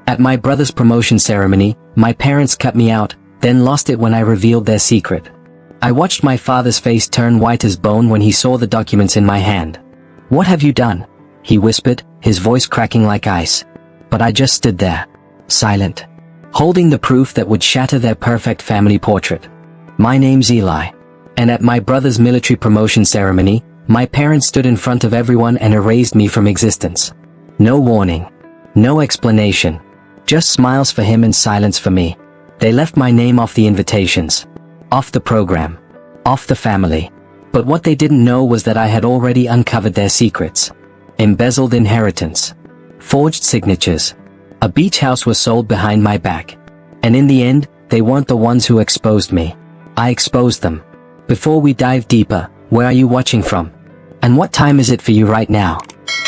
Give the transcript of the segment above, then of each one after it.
At my brother's promotion ceremony, my parents cut me out, then lost it when I revealed their secret. I watched my father's face turn white as bone when he saw the documents in my hand. "What have you done?" he whispered, his voice cracking like ice. But I just stood there, silent, holding the proof that would shatter their perfect family portrait. My name's Eli. And at my brother's military promotion ceremony, my parents stood in front of everyone and erased me from existence. No warning. No explanation. Just smiles for him and silence for me. They left my name off the invitations. Off the program. Off the family. But what they didn't know was that I had already uncovered their secrets. Embezzled inheritance. Forged signatures. A beach house was sold behind my back. And in the end, they weren't the ones who exposed me. I exposed them. Before we dive deeper, where are you watching from? And what time is it for you right now?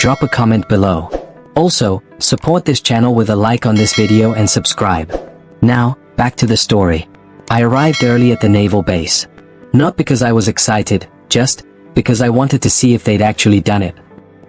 Drop a comment below. Also, support this channel with a like on this video and subscribe. Now, back to the story. I arrived early at the naval base. Not because I was excited, just because I wanted to see if they'd actually done it.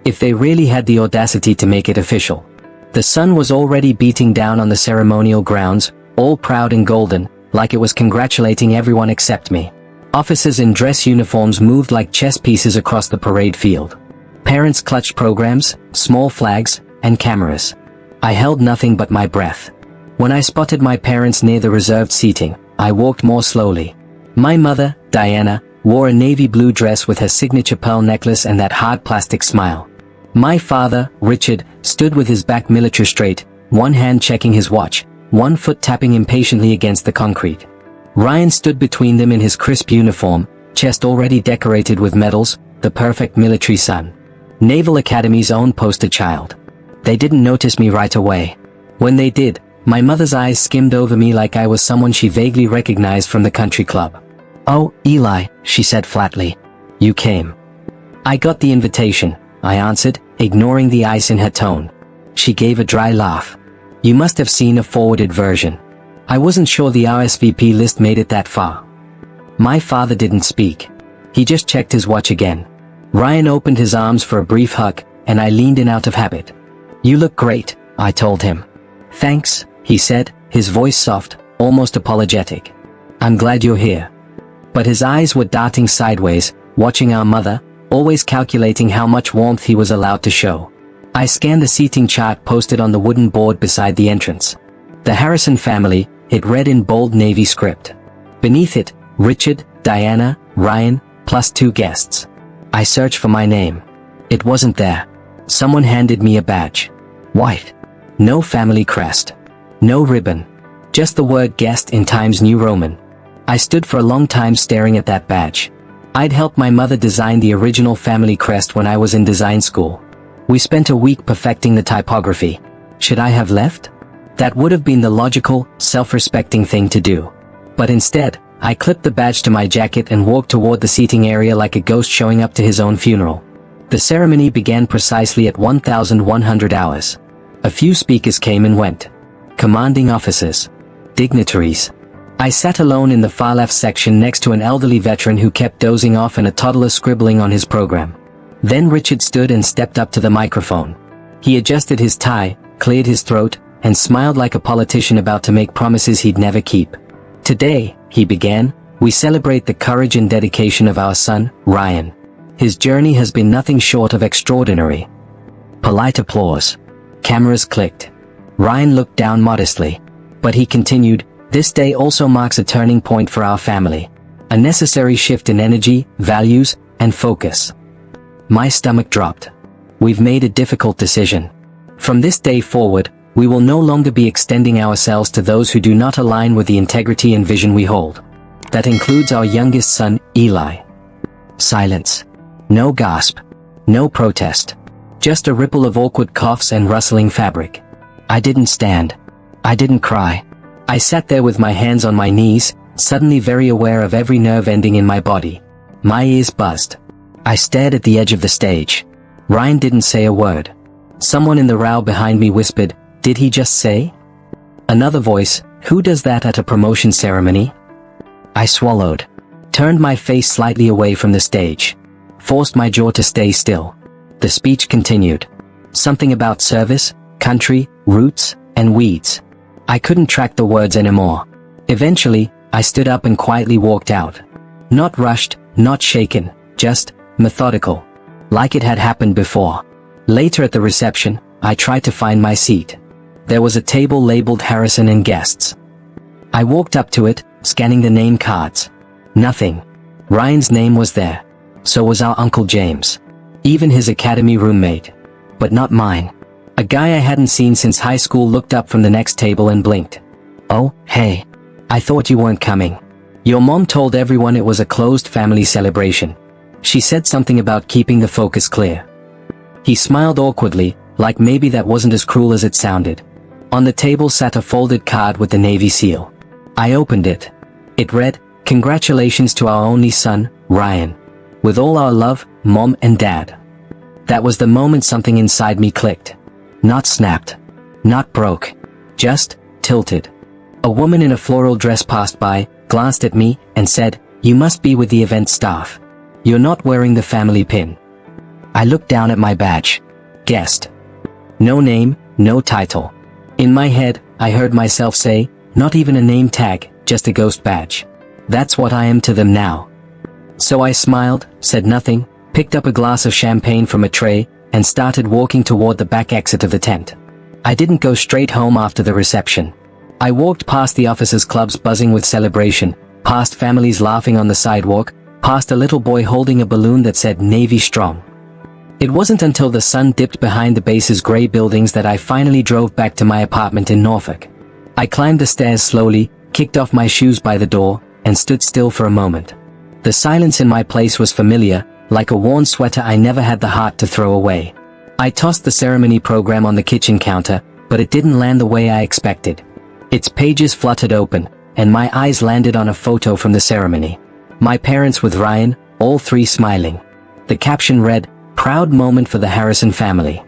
If they really had the audacity to make it official. The sun was already beating down on the ceremonial grounds, all proud and golden, like it was congratulating everyone except me. Officers in dress uniforms moved like chess pieces across the parade field. Parents clutched programs, small flags, and cameras. I held nothing but my breath. When I spotted my parents near the reserved seating, I walked more slowly. My mother, Diana, wore a navy blue dress with her signature pearl necklace and that hard plastic smile. My father, Richard, stood with his back military straight, one hand checking his watch, one foot tapping impatiently against the concrete. Ryan stood between them in his crisp uniform, chest already decorated with medals, the perfect military son. Naval Academy's own poster child. They didn't notice me right away. When they did, my mother's eyes skimmed over me like I was someone she vaguely recognized from the country club. "Oh, Eli," she said flatly. "You came." "I got the invitation," I answered, ignoring the ice in her tone. She gave a dry laugh. "You must have seen a forwarded version. I wasn't sure the RSVP list made it that far." My father didn't speak. He just checked his watch again. Ryan opened his arms for a brief hug, and I leaned in out of habit. "You look great," I told him. "Thanks," he said, his voice soft, almost apologetic. "I'm glad you're here." But his eyes were darting sideways, watching our mother, always calculating how much warmth he was allowed to show. I scanned the seating chart posted on the wooden board beside the entrance. The Harrison family, it read in bold navy script. Beneath it, Richard, Diana, Ryan, plus 2 guests. I searched for my name. It wasn't there. Someone handed me a badge. White. No family crest. No ribbon. Just the word guest in Times New Roman. I stood for a long time staring at that badge. I'd helped my mother design the original family crest when I was in design school. We spent a week perfecting the typography. Should I have left? That would have been the logical, self-respecting thing to do. But instead, I clipped the badge to my jacket and walked toward the seating area like a ghost showing up to his own funeral. The ceremony began precisely at 1100 hours. A few speakers came and went. Commanding officers. Dignitaries. I sat alone in the far left section next to an elderly veteran who kept dozing off and a toddler scribbling on his program. Then Richard stood and stepped up to the microphone. He adjusted his tie, cleared his throat, and smiled like a politician about to make promises he'd never keep. "Today," he began, "we celebrate the courage and dedication of our son, Ryan. His journey has been nothing short of extraordinary." Polite applause. Cameras clicked. Ryan looked down modestly. But he continued, "This day also marks a turning point for our family. A necessary shift in energy, values, and focus." My stomach dropped. "We've made a difficult decision. From this day forward, we will no longer be extending ourselves to those who do not align with the integrity and vision we hold. That includes our youngest son, Eli." Silence. No gasp. No protest. Just a ripple of awkward coughs and rustling fabric. I didn't stand. I didn't cry. I sat there with my hands on my knees, suddenly very aware of every nerve ending in my body. My ears buzzed. I stared at the edge of the stage. Ryan didn't say a word. Someone in the row behind me whispered, "Did he just say?" Another voice, "Who does that at a promotion ceremony?" I swallowed. Turned my face slightly away from the stage. Forced my jaw to stay still. The speech continued. Something about service, country, roots, and weeds. I couldn't track the words anymore. Eventually, I stood up and quietly walked out. Not rushed, not shaken, just methodical. Like it had happened before. Later at the reception, I tried to find my seat. There was a table labeled Harrison and Guests. I walked up to it, scanning the name cards. Nothing. Ryan's name was there. So was our Uncle James. Even his academy roommate. But not mine. A guy I hadn't seen since high school looked up from the next table and blinked. "Oh, hey. I thought you weren't coming. Your mom told everyone it was a closed family celebration. She said something about keeping the focus clear." He smiled awkwardly, like maybe that wasn't as cruel as it sounded. On the table sat a folded card with the Navy seal. I opened it. It read, "Congratulations to our only son, Ryan. With all our love, Mom and Dad." That was the moment something inside me clicked. Not snapped. Not broke. Just tilted. A woman in a floral dress passed by, glanced at me, and said, "You must be with the event staff. You're not wearing the family pin." I looked down at my badge. Guest. No name, no title. In my head, I heard myself say, "Not even a name tag, just a ghost badge. That's what I am to them now." So I smiled, said nothing, picked up a glass of champagne from a tray, and started walking toward the back exit of the tent. I didn't go straight home after the reception. I walked past the officers' clubs buzzing with celebration, past families laughing on the sidewalk, past a little boy holding a balloon that said Navy Strong. It wasn't until the sun dipped behind the base's gray buildings that I finally drove back to my apartment in Norfolk. I climbed the stairs slowly, kicked off my shoes by the door, and stood still for a moment. The silence in my place was familiar, like a worn sweater I never had the heart to throw away. I tossed the ceremony program on the kitchen counter, but it didn't land the way I expected. Its pages fluttered open, and my eyes landed on a photo from the ceremony. My parents with Ryan, all three smiling. The caption read, "Proud moment for the Harrison family."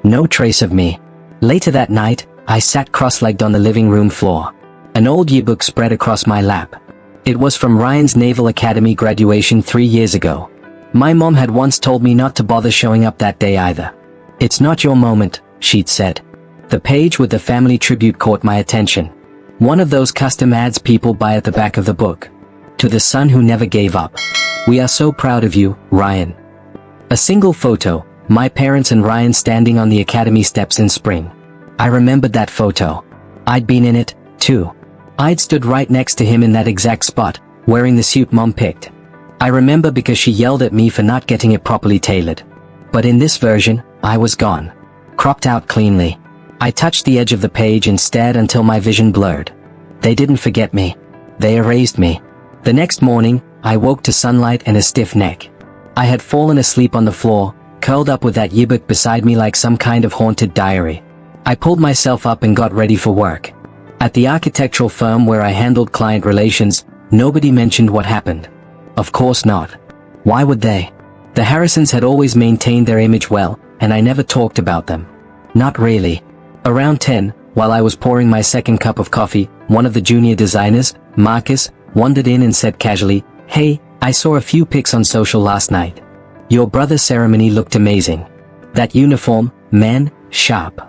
No trace of me. Later that night, I sat cross-legged on the living room floor. An old yearbook spread across my lap. It was from Ryan's Naval Academy graduation 3 years ago. My mom had once told me not to bother showing up that day either. "It's not your moment," she'd said. The page with the family tribute caught my attention. One of those custom ads people buy at the back of the book. "To the son who never gave up. We are so proud of you, Ryan." A single photo, my parents and Ryan standing on the academy steps in spring. I remembered that photo. I'd been in it, too. I'd stood right next to him in that exact spot, wearing the suit Mom picked. I remember because she yelled at me for not getting it properly tailored. But in this version, I was gone. Cropped out cleanly. I touched the edge of the page and stared until my vision blurred. They didn't forget me. They erased me. The next morning, I woke to sunlight and a stiff neck. I had fallen asleep on the floor, curled up with that yearbook beside me like some kind of haunted diary. I pulled myself up and got ready for work. At the architectural firm where I handled client relations, nobody mentioned what happened. Of course not. Why would they? The Harrisons had always maintained their image well, and I never talked about them. Not really. Around 10, while I was pouring my second cup of coffee, one of the junior designers, Marcus, wandered in and said casually, "Hey, I saw a few pics on social last night. Your brother's ceremony looked amazing. That uniform, man, sharp."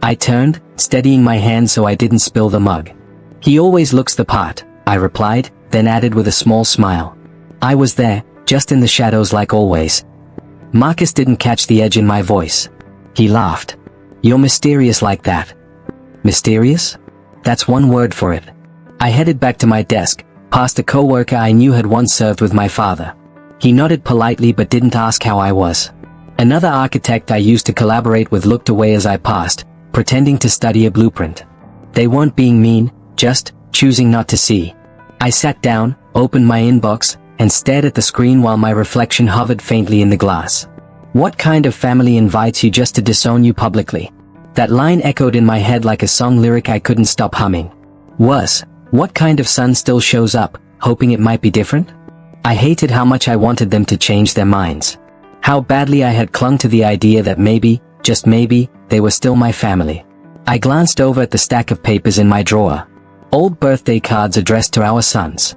I turned, steadying my hand so I didn't spill the mug. "He always looks the part," I replied, then added with a small smile. "I was there, just in the shadows like always." Marcus didn't catch the edge in my voice. He laughed. "You're mysterious like that." Mysterious? That's one word for it. I headed back to my desk, past a coworker I knew had once served with my father. He nodded politely but didn't ask how I was. Another architect I used to collaborate with looked away as I passed, pretending to study a blueprint. They weren't being mean, just choosing not to see. I sat down, opened my inbox, and stared at the screen while my reflection hovered faintly in the glass. "What kind of family invites you just to disown you publicly?" That line echoed in my head like a song lyric I couldn't stop humming. Worse, what kind of son still shows up, hoping it might be different? I hated how much I wanted them to change their minds. How badly I had clung to the idea that maybe, just maybe, they were still my family. I glanced over at the stack of papers in my drawer. Old birthday cards addressed to our sons.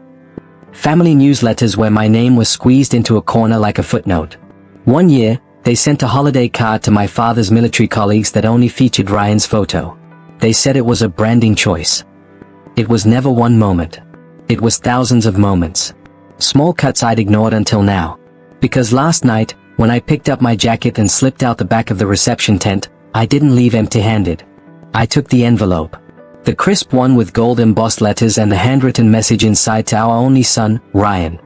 Family newsletters where my name was squeezed into a corner like a footnote. One year, they sent a holiday card to my father's military colleagues that only featured Ryan's photo. They said it was a branding choice. It was never one moment. It was thousands of moments. Small cuts I'd ignored until now. Because last night, when I picked up my jacket and slipped out the back of the reception tent, I didn't leave empty-handed. I took the envelope. The crisp one with gold embossed letters and the handwritten message inside to our only son, Ryan.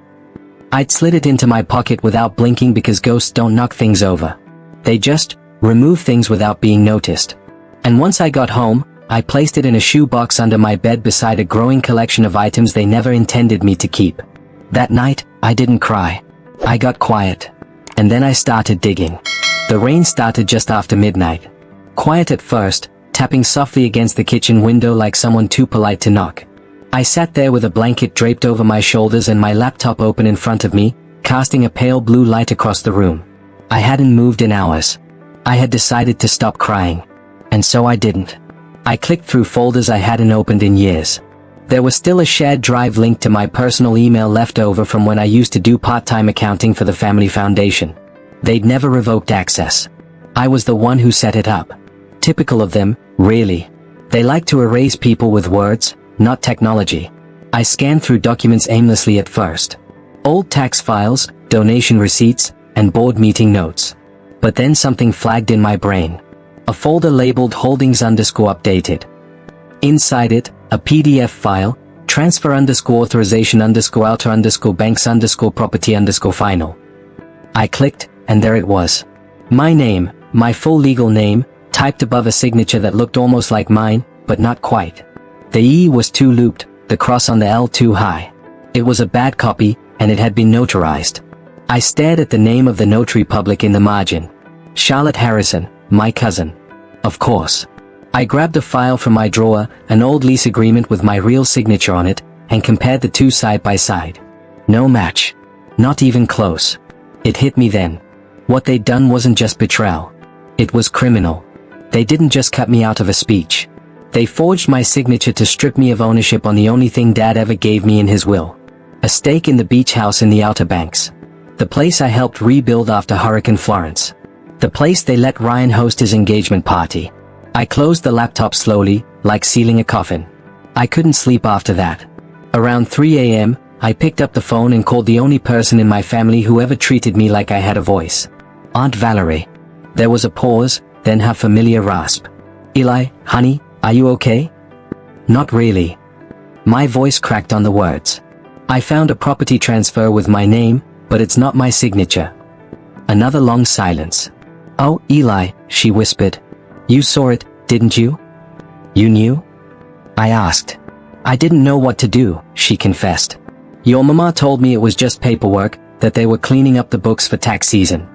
I'd slid it into my pocket without blinking because ghosts don't knock things over. They just remove things without being noticed. And once I got home, I placed it in a shoebox under my bed beside a growing collection of items they never intended me to keep. That night, I didn't cry. I got quiet. And then I started digging. The rain started just after midnight. Quiet at first, tapping softly against the kitchen window like someone too polite to knock. I sat there with a blanket draped over my shoulders and my laptop open in front of me, casting a pale blue light across the room. I hadn't moved in hours. I had decided to stop crying. And so I didn't. I clicked through folders I hadn't opened in years. There was still a shared drive link to my personal email left over from when I used to do part-time accounting for the Family Foundation. They'd never revoked access. I was the one who set it up. Typical of them, really. They like to erase people with words, not technology. I scanned through documents aimlessly at first. Old tax files, donation receipts, and board meeting notes. But then something flagged in my brain. A folder labeled holdings_updated. Inside it, a PDF file, transfer_authorization_outer_banks_property_final. I clicked, and there it was. My name, my full legal name, typed above a signature that looked almost like mine, but not quite. The E was too looped, the cross on the L too high. It was a bad copy, and it had been notarized. I stared at the name of the notary public in the margin. Charlotte Harrison, my cousin. Of course. I grabbed a file from my drawer, an old lease agreement with my real signature on it, and compared the two side by side. No match. Not even close. It hit me then. What they'd done wasn't just betrayal. It was criminal. They didn't just cut me out of a speech. They forged my signature to strip me of ownership on the only thing Dad ever gave me in his will. A stake in the beach house in the Outer Banks. The place I helped rebuild after Hurricane Florence. The place they let Ryan host his engagement party. I closed the laptop slowly, like sealing a coffin. I couldn't sleep after that. Around 3 a.m., I picked up the phone and called the only person in my family who ever treated me like I had a voice. Aunt Valerie. There was a pause, then her familiar rasp. Eli, honey, are you okay? Not really. My voice cracked on the words. I found a property transfer with my name, but it's not my signature. Another long silence. Oh, Eli, she whispered. You saw it, didn't you? You knew? I asked. I didn't know what to do, she confessed. Your mama told me it was just paperwork, that they were cleaning up the books for tax season.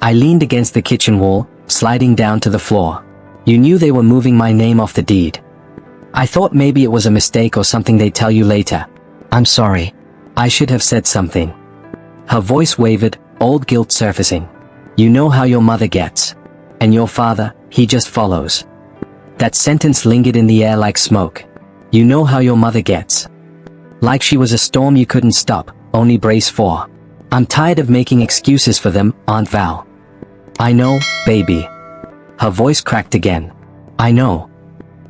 I leaned against the kitchen wall, sliding down to the floor. You knew they were moving my name off the deed. I thought maybe it was a mistake or something they'd tell you later. I'm sorry. I should have said something. Her voice wavered, old guilt surfacing. You know how your mother gets. And your father, he just follows. That sentence lingered in the air like smoke. You know how your mother gets. Like she was a storm you couldn't stop, only brace for. I'm tired of making excuses for them, Aunt Val. I know, baby. Her voice cracked again. I know.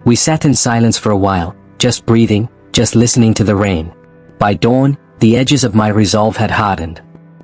We sat in silence for a while, just breathing, just listening to the rain. By dawn, the edges of my resolve had hardened.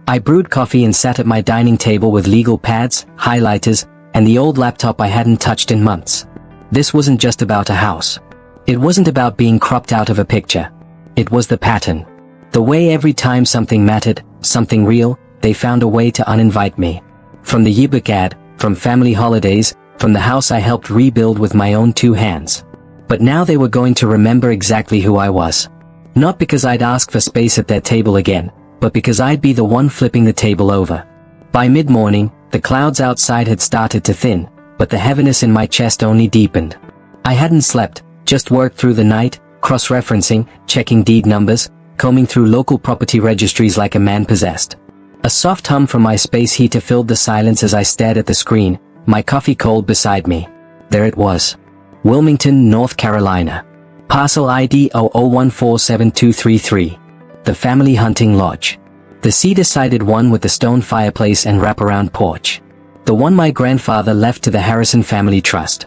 I brewed coffee and sat at my dining table with legal pads, highlighters, and the old laptop I hadn't touched in months. This wasn't just about a house. It wasn't about being cropped out of a picture. It was the pattern. The way every time something mattered, something real, they found a way to uninvite me. From the yearbook ad, from family holidays, from the house I helped rebuild with my own two hands. But now they were going to remember exactly who I was. Not because I'd ask for space at their table again, but because I'd be the one flipping the table over. By mid-morning, the clouds outside had started to thin, but the heaviness in my chest only deepened. I hadn't slept, just worked through the night, cross-referencing, checking deed numbers, combing through local property registries like a man possessed. A soft hum from my space heater filled the silence as I stared at the screen, my coffee cold beside me. There it was. Wilmington, North Carolina. Parcel ID 00147233. The Family Hunting Lodge. The cedar-sided one with the stone fireplace and wraparound porch. The one my grandfather left to the Harrison Family Trust.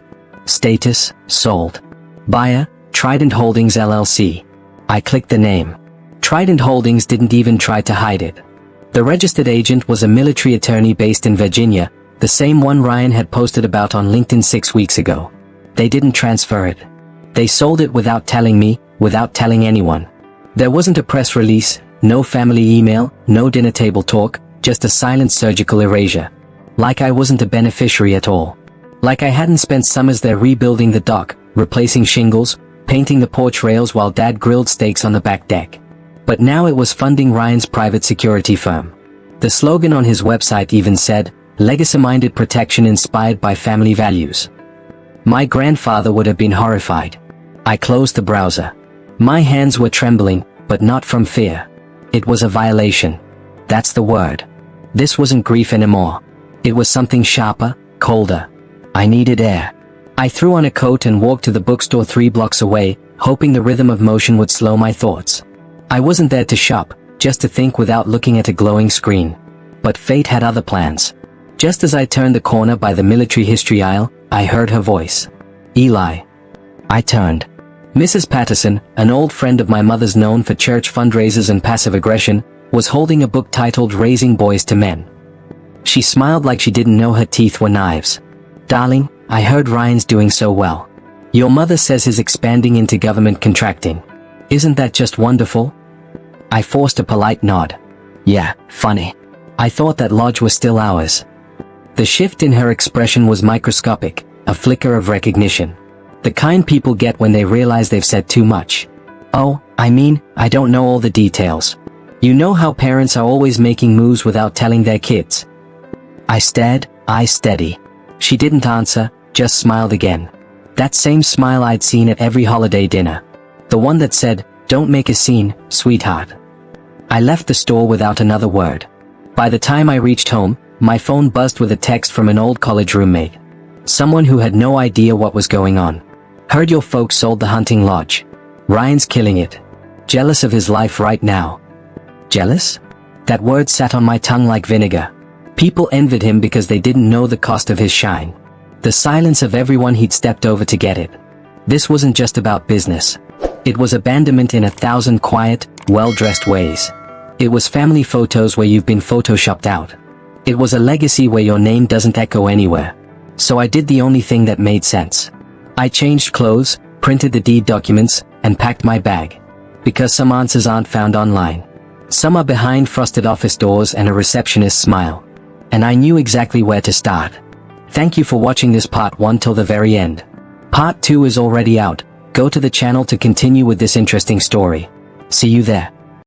Status, sold. Buyer, Trident Holdings LLC. I clicked the name. Trident Holdings didn't even try to hide it. The registered agent was a military attorney based in Virginia, the same one Ryan had posted about on LinkedIn 6 weeks ago. They didn't transfer it. They sold it without telling me, without telling anyone. There wasn't a press release, no family email, no dinner table talk, just a silent surgical erasure. Like I wasn't a beneficiary at all. Like I hadn't spent summers there rebuilding the dock, replacing shingles, painting the porch rails while Dad grilled steaks on the back deck. But now it was funding Ryan's private security firm. The slogan on his website even said, "Legacy-minded protection inspired by family values." My grandfather would have been horrified. I closed the browser. My hands were trembling, but not from fear. It was a violation. That's the word. This wasn't grief anymore. It was something sharper, colder. I needed air. I threw on a coat and walked to the bookstore 3 blocks away, hoping the rhythm of motion would slow my thoughts. I wasn't there to shop, just to think without looking at a glowing screen. But fate had other plans. Just as I turned the corner by the military history aisle, I heard her voice. "Eli." I turned. Mrs. Patterson, an old friend of my mother's known for church fundraisers and passive aggression, was holding a book titled Raising Boys to Men. She smiled like she didn't know her teeth were knives. "Darling, I heard Ryan's doing so well. Your mother says he's expanding into government contracting. Isn't that just wonderful?" I forced a polite nod. "Yeah, funny. I thought that lodge was still ours." The shift in her expression was microscopic, a flicker of recognition. The kind people get when they realize they've said too much. "Oh, I mean, I don't know all the details. You know how parents are always making moves without telling their kids." I stared, eyes steady. She didn't answer, just smiled again. That same smile I'd seen at every holiday dinner. The one that said, "Don't make a scene, sweetheart." I left the store without another word. By the time I reached home, my phone buzzed with a text from an old college roommate. Someone who had no idea what was going on. "Heard your folks sold the hunting lodge. Ryan's killing it. Jealous of his life right now." Jealous? That word sat on my tongue like vinegar. People envied him because they didn't know the cost of his shine. The silence of everyone he'd stepped over to get it. This wasn't just about business. It was abandonment in 1,000 quiet, well-dressed ways. It was family photos where you've been photoshopped out. It was a legacy where your name doesn't echo anywhere. So I did the only thing that made sense. I changed clothes, printed the deed documents, and packed my bag. Because some answers aren't found online. Some are behind frosted office doors and a receptionist's smile. And I knew exactly where to start. Thank you for watching this part 1 till the very end. Part 2 is already out. Go to the channel to continue with this interesting story. See you there.